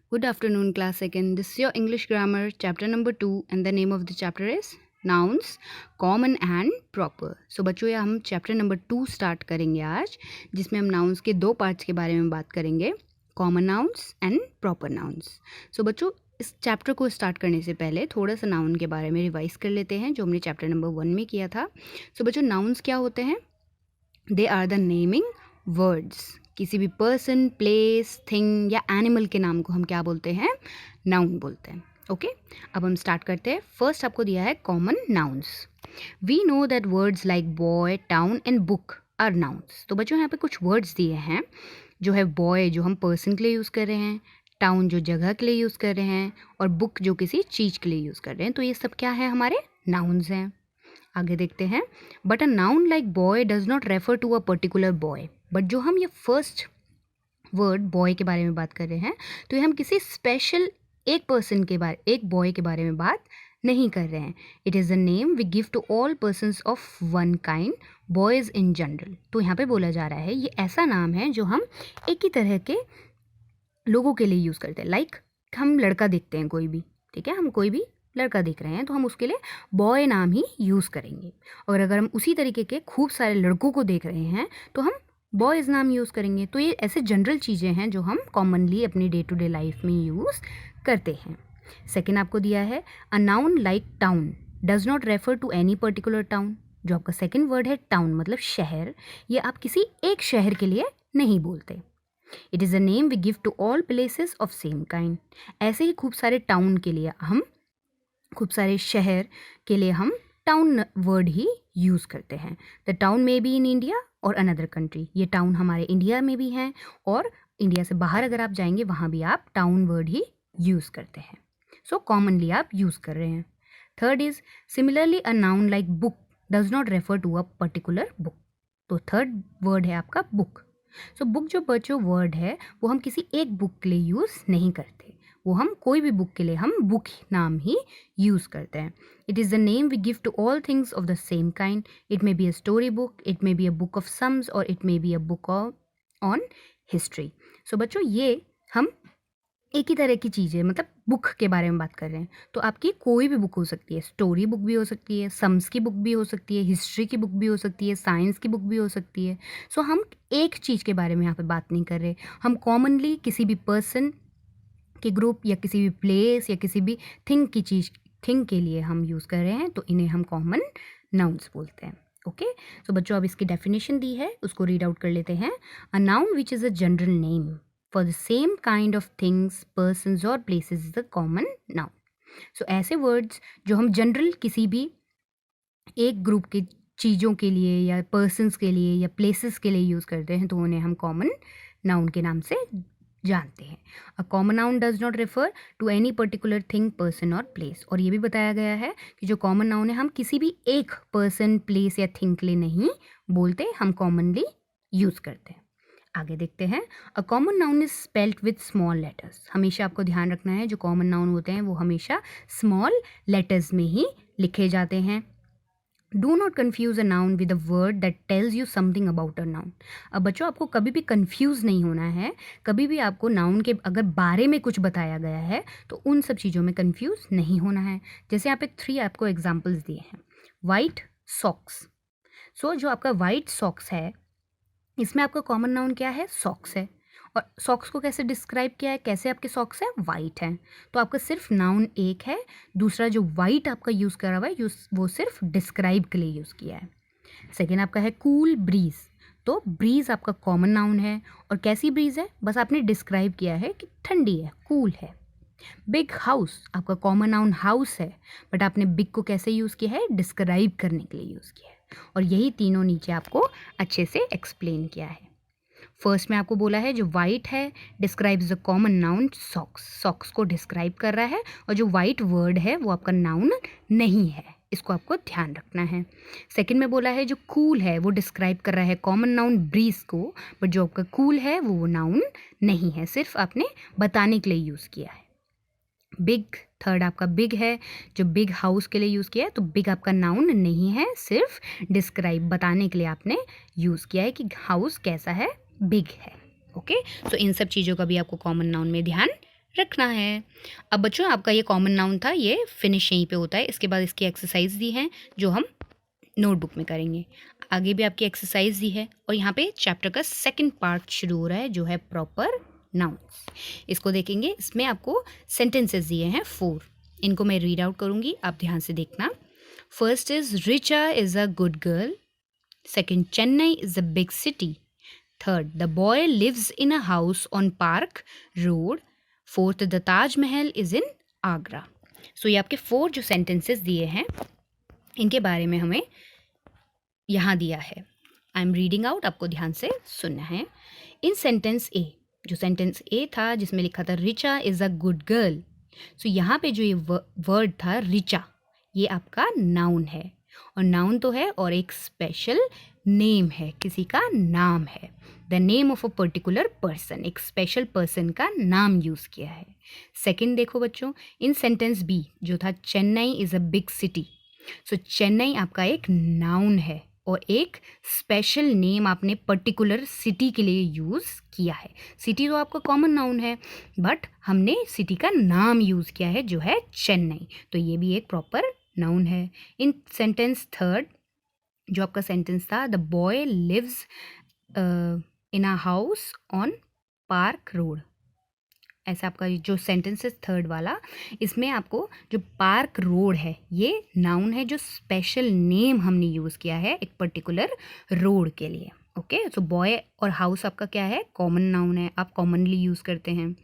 Good afternoon, class second. This is your English grammar, chapter number 2, and the name of the chapter is Nouns, Common and Proper. So बच्चों, ये हम chapter number 2 start करेंगे आज, जिसमें हम nouns के दो पार्ट्स के बारे में बात करेंगे, common nouns and proper nouns. So बच्चों, इस चैप्टर को स्टार्ट करने से पहले थोड़ा सा नाउन के बारे में रिवाइज कर लेते हैं, जो हमने चैप्टर नंबर 1 में किया था. सो बच्चों, नाउन्स क्या होते हैं? They are the naming words. किसी भी पर्सन, प्लेस, थिंग या एनिमल के नाम को हम क्या बोलते हैं? नाउन बोलते हैं. ओके, अब हम स्टार्ट करते हैं. फर्स्ट आपको दिया है common nouns. We know that words like boy, town and book are nouns. तो बच्चों, यहाँ पे कुछ वर्ड्स दिए हैं, जो है बॉय जो हम पर्सन के लिए यूज़ कर रहे हैं, टाउन जो जगह के लिए यूज़ कर रहे हैं, और बुक जो किसी चीज़ के लिए यूज़ कर रहे हैं. तो ये सब क्या है? हमारे नाउन्स हैं. आगे देखते हैं. But a noun like boy does not refer to a particular boy. But जो हम ये फर्स्ट वर्ड बॉय के बारे में बात कर रहे हैं, तो ये हम किसी स्पेशल एक पर्सन के बारे, एक बॉय के बारे में बात नहीं कर रहे हैं. It is a name we give to all persons of one kind, boys in general. तो यहाँ पे बोला जा रहा है ये ऐसा नाम है जो हम एक ही तरह के लोगों के लिए यूज़ करते हैं. लाइक हम लड़का देखते हैं कोई भी, ठीक है, हम कोई भी लड़का देख रहे हैं तो हम उसके लिए बॉय नाम ही यूज़ करेंगे. और अगर हम उसी तरीके के खूब सारे लड़कों को देख रहे हैं तो हम बॉयज़ नाम यूज़ करेंगे. तो ये ऐसे जनरल चीज़ें हैं जो हम कॉमनली अपनी डे टू डे लाइफ में यूज़ करते हैं. सेकेंड आपको दिया है a noun like town does not refer to any particular town. जो आपका सेकेंड वर्ड है टाउन मतलब शहर, ये आप किसी एक शहर के लिए नहीं बोलते. It is a name we give to all places of same kind. ऐसे ही खूब सारे टाउन के लिए हम, खूब सारे शहर के लिए हम टाउन वर्ड ही यूज़ करते हैं. The town may be in India और अनदर कंट्री. ये टाउन हमारे इंडिया में भी हैं और इंडिया से बाहर अगर आप जाएंगे वहाँ भी आप टाउन वर्ड ही यूज़ करते हैं. सो कॉमनली आप यूज़ कर रहे हैं. Third is similarly a noun like book does not refer to a particular book. तो थर्ड वर्ड है आपका बुक. सो बुक जो बच्चों वर्ड है वो हम किसी एक बुक के लिए यूज़ नहीं करते, वो हम कोई भी बुक के लिए हम बुक नाम ही यूज़ करते हैं. It is the name we give to all things of the same kind. It may be a story book, it may be a book of sums और it may be a book on history. So बच्चों, ये हम एक ही तरह की चीज़ें मतलब book के बारे में बात कर रहे हैं. तो आपकी कोई भी बुक हो सकती है, स्टोरी बुक भी हो सकती है, सम्स की बुक भी हो सकती है, हिस्ट्री की बुक भी हो सकती है, साइंस की बुक भी हो सकती है. सो हम एक चीज़ के बारे में यहाँ पे बात नहीं कर रहे, हम कॉमनली किसी भी पर्सन के ग्रुप या किसी भी प्लेस या किसी भी थिंग के लिए हम यूज़ कर रहे हैं, तो इन्हें हम कॉमन नाउन्स बोलते हैं. ओके, सो बच्चों अब इसकी डेफिनेशन दी है, उसको रीड आउट कर लेते हैं. A noun which is a general name for the same kind of things, persons और places is the common noun. So ऐसे वर्ड्स जो हम जनरल किसी भी एक ग्रुप के चीज़ों के लिए या पर्सन्स के लिए या प्लेसेस के लिए यूज़ करते हैं, तो उन्हें हम कॉमन नाउन के नाम से जानते हैं. A common noun does not refer to any particular thing, person और प्लेस. और ये भी बताया गया है कि जो कॉमन नाउन है हम किसी भी एक पर्सन, प्लेस या थिंग के लिए नहीं बोलते, हम कॉमनली यूज़ करते हैं. आगे देखते हैं. A common noun is spelled with small letters. हमेशा आपको ध्यान रखना है जो कॉमन नाउन होते हैं वो हमेशा स्मॉल लेटर्स में ही लिखे जाते हैं. Do not confuse a noun with a word that tells you something about a noun. अब बच्चों, आपको कभी भी कन्फ्यूज़ नहीं होना है. कभी भी आपको नाउन के अगर बारे में कुछ बताया गया है तो उन सब चीज़ों में कन्फ्यूज़ नहीं होना है. जैसे यहाँ पे 3 आपको एग्जाम्पल्स दिए हैं. White socks. सो जो आपका वाइट सॉक्स है इसमें आपका कॉमन नाउन क्या है? सॉक्स है. और सॉक्स को कैसे डिस्क्राइब किया है? कैसे आपके सॉक्स हैं? वाइट हैं. तो आपका सिर्फ नाउन एक है, दूसरा जो वाइट आपका यूज़ करा हुआ है वो सिर्फ डिस्क्राइब के लिए यूज़ किया है. सेकेंड आपका है कूल ब्रीज. तो ब्रीज आपका कॉमन नाउन है. और कैसी ब्रीज है? बस आपने डिस्क्राइब किया है कि ठंडी है, कूल है. बिग हाउस आपका कॉमन नाउन हाउस है, बट आपने बिग को कैसे यूज़ किया है? डिस्क्राइब करने के लिए यूज़ किया है. और यही तीनों नीचे आपको अच्छे से एक्सप्लेन किया है. फर्स्ट में आपको बोला है जो वाइट है describes the common noun socks. Socks को डिस्क्राइब कर रहा है और जो वाइट वर्ड है वो आपका नाउन नहीं है, इसको आपको ध्यान रखना है. सेकंड में बोला है जो कूल है वो डिस्क्राइब कर रहा है कॉमन नाउन ब्रीज को, बट जो आपका कूल है वो नाउन नहीं है, सिर्फ आपने बताने के लिए यूज़ किया है. बिग, थर्ड आपका बिग है, जो बिग हाउस के लिए यूज़ किया है, तो बिग आपका नाउन नहीं है, सिर्फ डिस्क्राइब बताने के लिए आपने यूज़ किया है कि हाउस कैसा है, बिग है. ओके, सो इन सब चीज़ों का भी आपको कॉमन नाउन में ध्यान रखना है। अब बच्चों आपका ये कॉमन नाउन था, ये फिनिश यहीं पे होता है। इसके बाद इसकी एक्सरसाइज दी है जो हम नोटबुक में करेंगे। आगे भी आपकी एक्सरसाइज दी है और यहाँ पे चैप्टर का सेकंड पार्ट शुरू हो रहा है जो है प्रॉपर नाउन्स। इसको देखेंगे। इसमें आपको सेंटेंसेस दिए हैं 4। इनको मैं रीड आउट करूँगी, आप ध्यान से देखना। First is Richa is a good girl. Second, Chennai is a big city. Third, the boy lives in a house on park road. Fourth, the Taj Mahal is इन आगरा। सो ये आपके 4 जो सेंटेंसेस दिए हैं इनके बारे में हमें यहाँ दिया है। आई एम रीडिंग आउट, आपको ध्यान से सुनना है। इन सेंटेंस ए, जो सेंटेंस ए था जिसमें लिखा था Richa is a good girl, so यहाँ पे जो ये वर्ड था रिचा, ये आपका नाउन है। और नाउन तो है और एक स्पेशल नेम है, किसी का नाम है। The name of a particular person, एक स्पेशल पर्सन का नाम यूज़ किया है। सेकंड देखो बच्चों, इन सेंटेंस बी जो था Chennai is a big city, so Chennai आपका एक नाउन है और एक स्पेशल नेम आपने पर्टिकुलर सिटी के लिए यूज़ किया है। सिटी तो आपका कॉमन नाउन है बट हमने सिटी का नाम यूज़ किया है जो है चेन्नई, तो ये भी एक प्रॉपर नाउन है। इन सेंटेंस थर्ड जो आपका सेंटेंस था, the boy lives in a house on park road, ऐसा आपका जो सेंटेंस है थर्ड वाला, इसमें आपको जो पार्क रोड है ये नाउन है, जो स्पेशल नेम हमने यूज़ किया है एक पर्टिकुलर रोड के लिए। ओके, सो बॉय और हाउस आपका क्या है, कॉमन नाउन है, आप कॉमनली यूज़ करते हैं।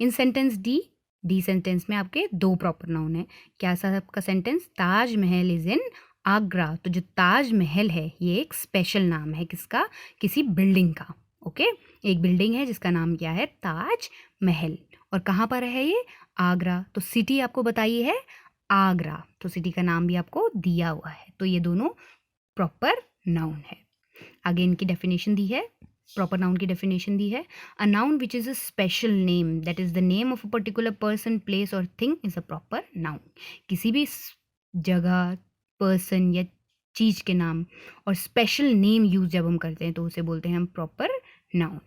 इन सेंटेंस डी सेंटेंस में आपके 2 प्रॉपर नाउन है। क्या सा आपका सेंटेंस, ताज महल इज़ इन आगरा, तो जो ताज महल है ये एक स्पेशल नाम है किसका, किसी बिल्डिंग का। ओके, एक बिल्डिंग है जिसका नाम क्या है, ताज महल, और कहाँ पर है ये, आगरा। तो सिटी आपको बताइए है आगरा, तो सिटी का नाम भी आपको दिया हुआ है। तो ये दोनों प्रॉपर नाउन है। आगे इनकी डेफिनेशन दी है, प्रॉपर नाउन की डेफिनेशन दी है। A noun which is a special name that is the name of a particular person, place और thing is a proper noun. किसी भी जगह, पर्सन या चीज़ के नाम और स्पेशल नेम यूज़ जब हम करते हैं तो उसे बोलते हैं हम प्रॉपर नाउन।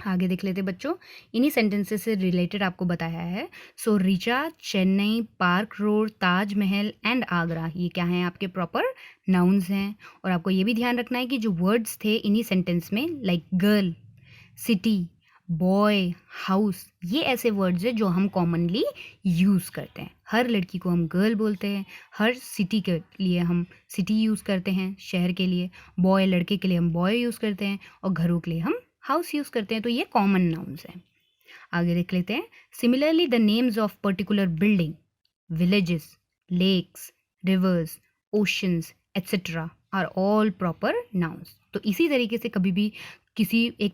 आगे देख लेते बच्चों, इन्हीं सेंटेंसेस से रिलेटेड आपको बताया है। सो Richa, Chennai, park road, Taj Mahal and Agra, ये क्या हैं, आपके प्रॉपर नाउन्स हैं। और आपको ये भी ध्यान रखना है कि जो वर्ड्स थे इन्हीं सेंटेंस में, like girl, city, boy, house, ये ऐसे वर्ड्स हैं जो हम कॉमनली यूज़ करते हैं। हर लड़की को हम गर्ल बोलते हैं, हर सिटी के लिए हम सिटी यूज़ करते हैं, शहर के लिए, बॉय लड़के के लिए हम बॉय यूज़ करते हैं, और घरों के लिए हम हाउस यूज़ करते हैं। तो ये कॉमन नाउन्स हैं। आगे देख लेते हैं। Similarly the names of particular building, villages, lakes, rivers, oceans etcetera are all proper nouns. तो इसी तरीके से कभी भी किसी एक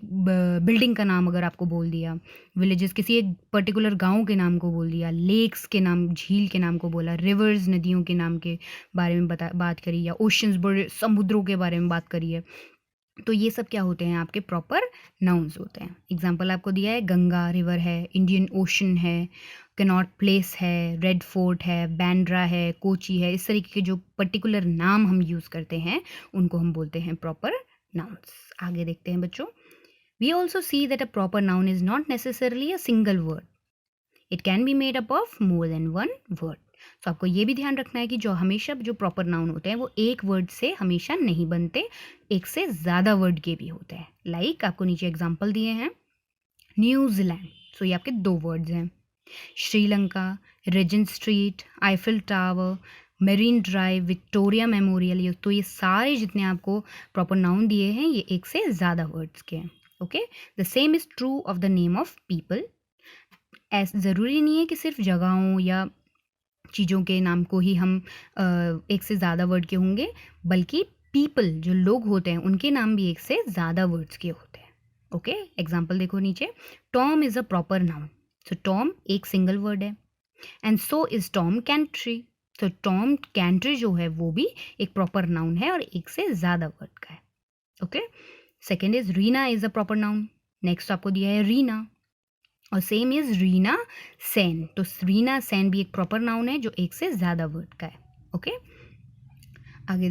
बिल्डिंग का नाम अगर आपको बोल दिया, विलेजेस किसी एक पर्टिकुलर गांव के नाम को बोल दिया, लेक्स के नाम, झील के नाम को बोला, रिवर्स नदियों के नाम के बारे में बात करी, या ओशंस बड़े समुद्रों के बारे में बात करी है, तो ये सब क्या होते हैं, आपके प्रॉपर नाउन्स होते हैं। एग्जाम्पल आपको दिया है, गंगा रिवर है, इंडियन ओशन है, कैनॉट प्लेस है, रेड फोर्ट है, बैंड्रा है, कोची है। इस तरीके के जो पर्टिकुलर नाम हम यूज़ करते हैं उनको हम बोलते हैं प्रॉपर नाउन्स। आगे देखते हैं बच्चों। We also see that a proper noun is not necessarily a single word, it can be made up of more than one word. तो आपको ये भी ध्यान रखना है कि जो हमेशा जो प्रॉपर नाउन होते हैं वो एक वर्ड से हमेशा नहीं बनते, एक से ज़्यादा वर्ड के भी होते हैं। लाइक आपको नीचे एग्जांपल दिए हैं, न्यूजीलैंड, सो ये आपके 2 वर्ड्स हैं। Sri Lanka, Regent Street, Eiffel Tower, Marine Drive, Victoria Memorial, ये तो ये सारे जितने आपको प्रॉपर नाउन दिए हैं ये एक से ज़्यादा वर्ड्स के हैं। Okay, the same is true of the name of people. ऐसा ज़रूरी नहीं है कि सिर्फ जगहों या चीज़ों के नाम को ही हम एक से ज़्यादा वर्ड के होंगे, बल्कि पीपल जो लोग होते हैं उनके नाम भी एक से ज़्यादा वर्ड्स के होते हैं। ओके, एग्जाम्पल देखो नीचे, Tom is a proper noun, so Tom एक सिंगल वर्ड है। And so is Tom country, तो टॉम कैंट्री जो है वो भी एक प्रॉपर नाउन है और एक से ज़्यादा वर्ड का है। Okay, second is Reena is a proper noun. Next आपको दिया है रीना, और सेम इज रीना सेन, तो रीना सेन भी एक प्रॉपर नाउन है जो एक से ज़्यादा वर्ड का है। ओके, आगे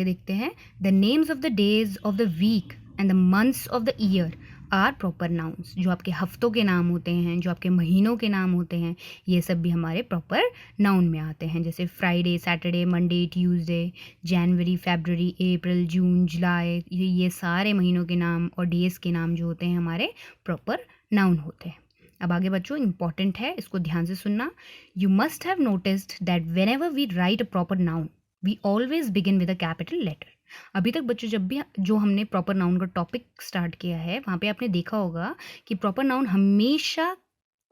देखते हैं, the names of the days of the week and the months of the year are proper nouns. जो आपके हफ्तों के नाम होते हैं, जो आपके महीनों के नाम होते हैं, ये सब भी हमारे प्रॉपर नाउन में आते हैं। जैसे फ्राइडे, सैटरडे, मंडे, ट्यूसडे, जनवरी, फरवरी, अप्रैल, जून, जुलाई, ये सारे महीनों के नाम और डेज़ के नाम जो होते हैं हमारे प्रॉपर नाउन होते हैं। अब आगे बच्चों इंपॉर्टेंट है, इसको ध्यान से सुनना। You must have noticed that whenever we write a proper noun we always begin with a capital letter. अभी तक बच्चों जब भी जो हमने प्रॉपर नाउन का टॉपिक स्टार्ट किया है वहाँ पे आपने देखा होगा कि प्रॉपर नाउन हमेशा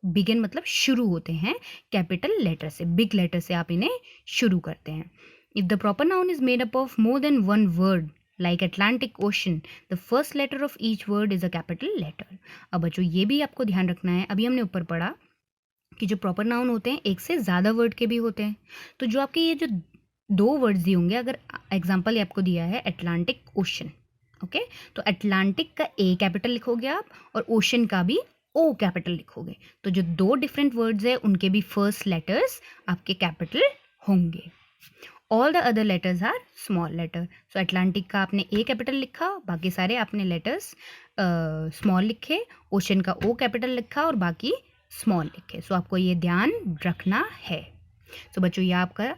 बिगिन मतलब शुरू होते हैं कैपिटल लेटर से, बिग लेटर से आप इन्हें शुरू करते हैं। If the proper noun is made up of more than one word like Atlantic ocean, the first letter of each word is a capital letter. अब बच्चों ये भी आपको ध्यान रखना है, अभी हमने ऊपर पढ़ा कि जो प्रॉपर नाउन होते हैं एक से ज़्यादा वर्ड के भी होते हैं। तो जो आपके ये जो दो वर्ड्स दिए होंगे, अगर एग्जाम्पल आपको दिया है अटलांटिक ओशन, ओके, तो अटलांटिक का ए कैपिटल लिखोगे आप और ओशन का भी ओ कैपिटल लिखोगे। तो जो दो डिफरेंट वर्ड्स है उनके भी फर्स्ट लेटर्स आपके कैपिटल होंगे। All the other letters are small letter. So Atlantic का आपने ए कैपिटल लिखा, बाकी सारे आपने लेटर्स स्मॉल लिखे, ओशन का ओ कैपिटल लिखा और बाकी स्मॉल लिखे। सो आपको ये ध्यान रखना है। सो बच्चों ये आपका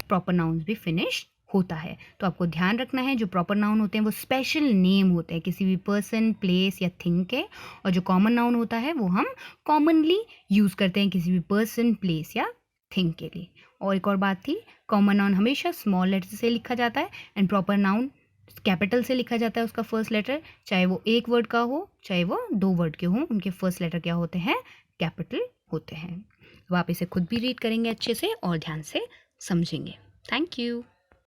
प्रॉपर नाउन्स भी फिनिश होता है। तो आपको ध्यान रखना है जो प्रॉपर नाउन होते हैं वो स्पेशल नेम होते हैं किसी भी पर्सन, प्लेस या थिंग के, और जो कॉमन नाउन होता है वो हम कॉमनली यूज़ करते हैं किसी भी पर्सन, प्लेस या थिंग के लिए। और एक और बात थी, कॉमन नाउन हमेशा स्मॉल लेटर से लिखा जाता है एंड प्रॉपर नाउन कैपिटल से लिखा जाता है उसका फर्स्ट लेटर, चाहे वो एक वर्ड का हो चाहे वो दो वर्ड के हों, उनके फर्स्ट लेटर क्या होते हैं, कैपिटल होते हैं। अब आप इसे खुद भी रीड करेंगे अच्छे से और ध्यान से समझेंगे। Thank you.